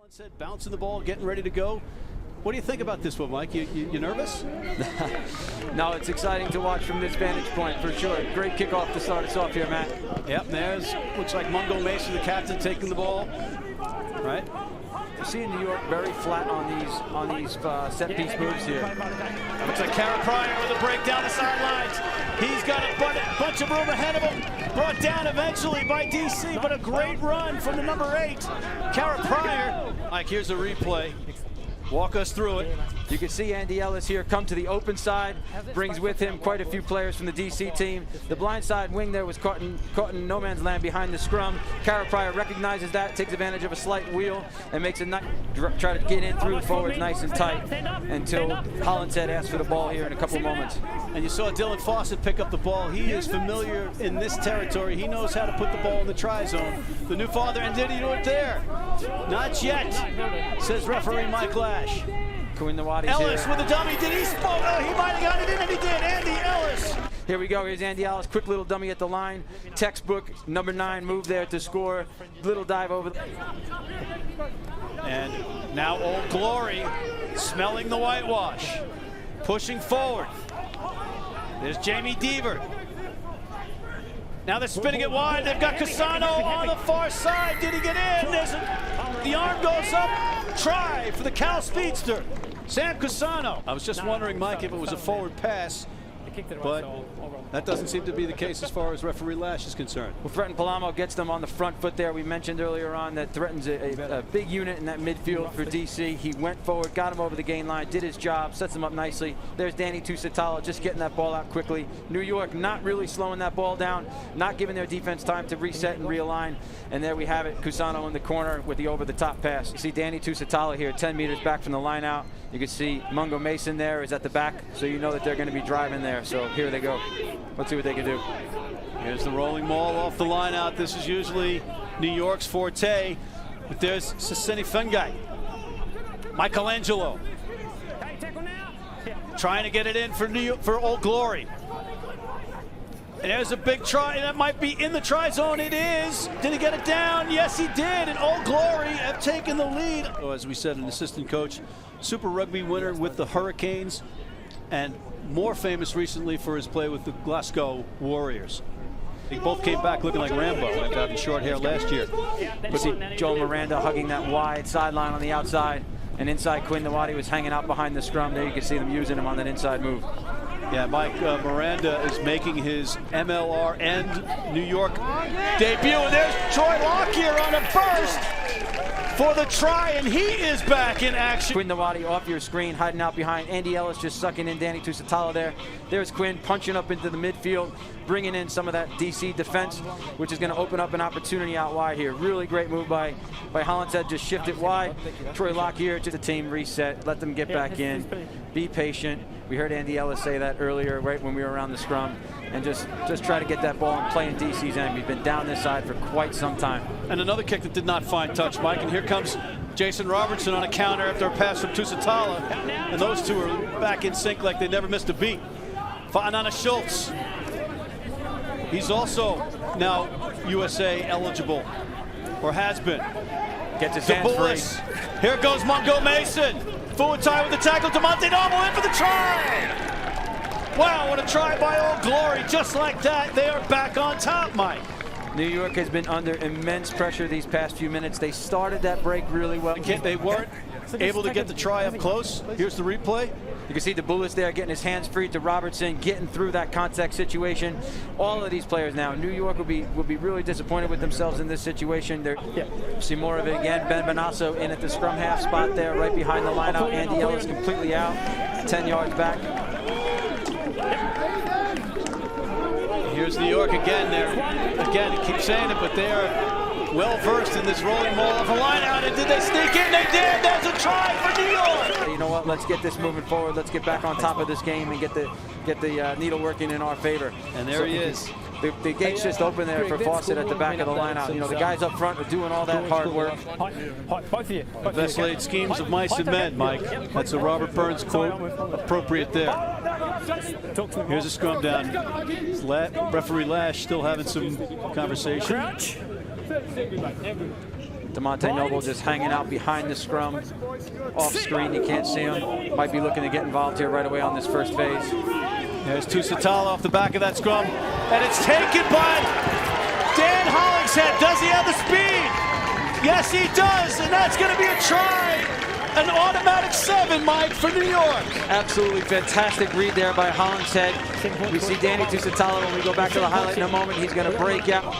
Said bouncing the ball, getting ready to go. What do you think about this one, Mike? You nervous? No, it's exciting to watch from this vantage point for sure. Great kickoff to start us off here, Matt. Yep, there's looks like Mungo Mason, the captain, taking the ball. Right. You see in New York very flat on these set piece moves here. Looks like Kara Pryor with a break down the sidelines. He's got a bunch of room ahead of him. Brought down eventually by DC, but a great run from the number 8, Kara Pryor. Mike, here's a replay. Walk us through it. You can see Andy Ellis here come to the open side, brings with him quite a few players from the DC team. The blind side wing there was caught in no man's land behind the scrum. Kara Pryor recognizes that, takes advantage of a slight wheel, and makes a try to get in through the forwards nice and tight until Hollinshead asks for the ball here in a couple moments. And you saw Dylan Fawcett pick up the ball. He is familiar in this territory. He knows how to put the ball in the try zone. The new father, and did he do it there? Not yet, says referee Mike Lash. Ellis with a dummy. Did he spot? Oh, he might have got it in, and he did. Andy Ellis. Here we go. Here's Andy Ellis. Quick little dummy at the line. Textbook number 9 move there to score. Little dive over. And now Old Glory smelling the whitewash. Pushing forward. There's Jamie Deaver. Now they're spinning it wide. They've got Casano on the far side. Did he get in? The arm goes up. Try for the Cal Speedster, Sam Casano. I was just wondering, Mike, if it was a forward pass, but that doesn't seem to be the case as far as referee Lash is concerned. Well, Threaten Palamo gets them on the front foot there. We mentioned earlier on that threatens a big unit in that midfield for DC. He went forward, got him over the gain line, did his job, sets him up nicely. There's Danny Tusitala just getting that ball out quickly. New York not really slowing that ball down, not giving their defense time to reset and realign. And there we have it, Cusano in the corner with the over-the-top pass. You see Danny Tusitala here, 10 meters back from the line out. You can see Mungo Mason there is at the back, so you know that they're going to be driving there. So here they go. Let's see what they can do. Here's the rolling maul off the line out. This is usually New York's forte. But there's Sisini Fengai. Michelangelo trying to get it in for Old Glory. And there's a big try, and that might be in the try zone. It is. Did he get it down? Yes, he did. And Old Glory have taken the lead. As we said, an assistant coach, Super Rugby winner with the Hurricanes, and more famous recently for his play with the Glasgow Warriors. They both came back looking like Rambo after having short hair last year. But see Joel Miranda hugging that wide sideline on the outside, and inside Quinn Nawadi was hanging out behind the scrum. There you can see them using him on that inside move. Yeah, Mike Miranda is making his MLR and New York debut. And there's Troy Lockyer on a burst for the try, and he is back in action. Quinn Nawadi off your screen, hiding out behind. Andy Ellis just sucking in Danny Tusitala there. There's Quinn punching up into the midfield, bringing in some of that DC defense, which is going to open up an opportunity out wide here. Really great move by Hollinshead, just shift it wide. Troy Lockyer to the team reset, let them get back in, be patient. We heard Andy Ellis say that earlier, right when we were around the scrum, and just try to get that ball and play in DC's end. We've been down this side for quite some time. And another kick that did not find touch, Mike, and here comes Jason Robertson on a counter after a pass from Tusitala, and those two are back in sync like they never missed a beat. Fa'anana Schultz, he's also now USA eligible, or has been. Gets his hands free. Here goes Mungo Mason. Fuatai with the tackle. DeMonte Noble in for the try. Wow, what a try by Old Glory. Just like that, they are back on top, Mike. New York has been under immense pressure these past few minutes. They started that break really well. They weren't able to get the try up close. Here's the replay. You can see the Bullets there getting his hands free to Robertson, getting through that contact situation. All of these players now, New York will be really disappointed with themselves in this situation. See more of it again. Ben Bonasso in at the scrum half spot there, right behind the line out. Andy Ellis completely out, 10 yards back. Here's New York again there. Again, I keep saying it, but they are well versed in this rolling maul off a line out. And did they sneak in? They did. There's a try for New York. You know what? Let's get this moving forward. Let's get back on top of this game and get the needle working in our favor. And there he is. The gate's just open there for Fawcett at the back of the lineout. You know, the guys up front are doing all that hard work. The best laid schemes of mice and men, Mike. That's a Robert Burns quote, appropriate there. Here's a scrum down. Referee Lash still having some conversation. Demonte Noble just hanging out behind the scrum. Off screen, you can't see him. Might be looking to get involved here right away on this first phase. There's Tusitala off the back of that scrum. And it's taken by Dan Hollingshead. Does he have the speed? Yes, he does. And that's going to be a try. An automatic 7, Mike, for New York. Absolutely fantastic read there by Hollingshead. We see Danny Tusitala when we go back to the highlight in a moment. He's going to break out.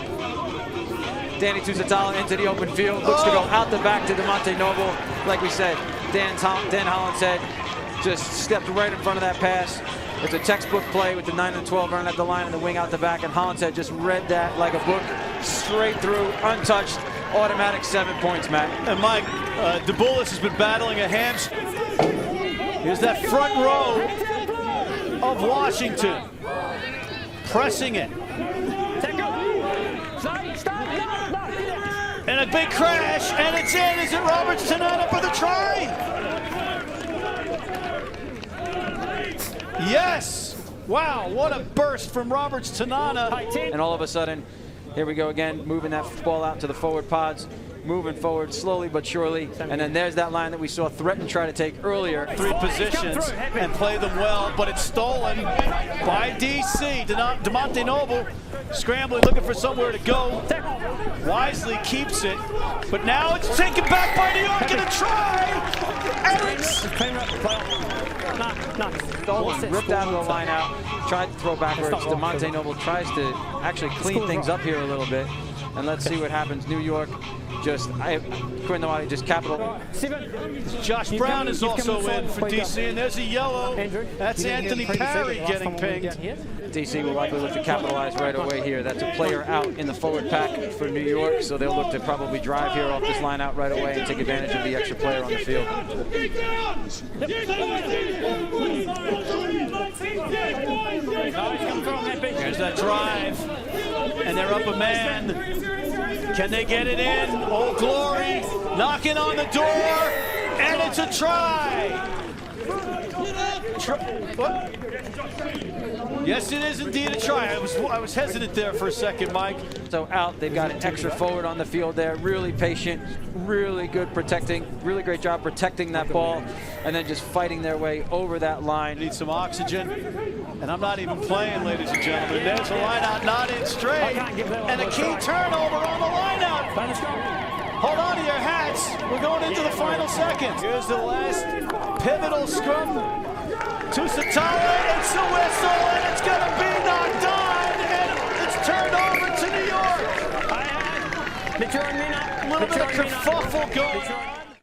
Danny Tusitala into the open field. Looks to go out the back to Demonte Noble. Like we said, Dan Hollingshead just stepped right in front of that pass. It's a textbook play with the 9 and 12 running at the line and the wing out the back, and Hollingshead just read that like a book, straight through, untouched, automatic 7 points, Matt. And Mike, DeBulis has been battling a hamstring. Here's that front row of Washington, pressing it. And a big crash, and it's in. Is it Roberts Tanana for the try? Yes! Wow, what a burst from Roberts Tanana. And all of a sudden, here we go again, moving that ball out to the forward pods, moving forward slowly but surely. And then there's that line that we saw Threaten try to take earlier. 3 positions and play them well, but it's stolen by DC. Demonte Noble scrambling, looking for somewhere to go. Wisely keeps it, but now it's taken back by New York and a try. And it's stolen, ripped out of the line out, tried to throw backwards. Demonte Noble tries to actually clean things up here a little bit. And let's see what happens. New York just, Quinn just capital. Josh Brown is also in for DC, and there's a yellow. That's Anthony Parry getting pinged. DC will likely look to capitalize right away here. That's a player out in the forward pack for New York, so they'll look to probably drive here off this line out right away and take advantage of the extra player on the field. Here's that drive, and they're up a man. Can they get it in? Old Glory knocking on the door, and it's a try. What? Yes, it is indeed a try. I was hesitant there for a second, Mike. So out, they've got an extra forward on the field there. Really patient, really good protecting, really great job protecting that ball, and then just fighting their way over that line. Need some oxygen, and I'm not even playing, ladies and gentlemen. There's a line out, not in straight, and a key turnover on the line out. Hold on to your hats. We're going into the final seconds. Here's the last pivotal scrum. Tusitala, it's a whistle, and it's going to be knocked on, and it's turned over to New York. A little bit of kerfuffle going on.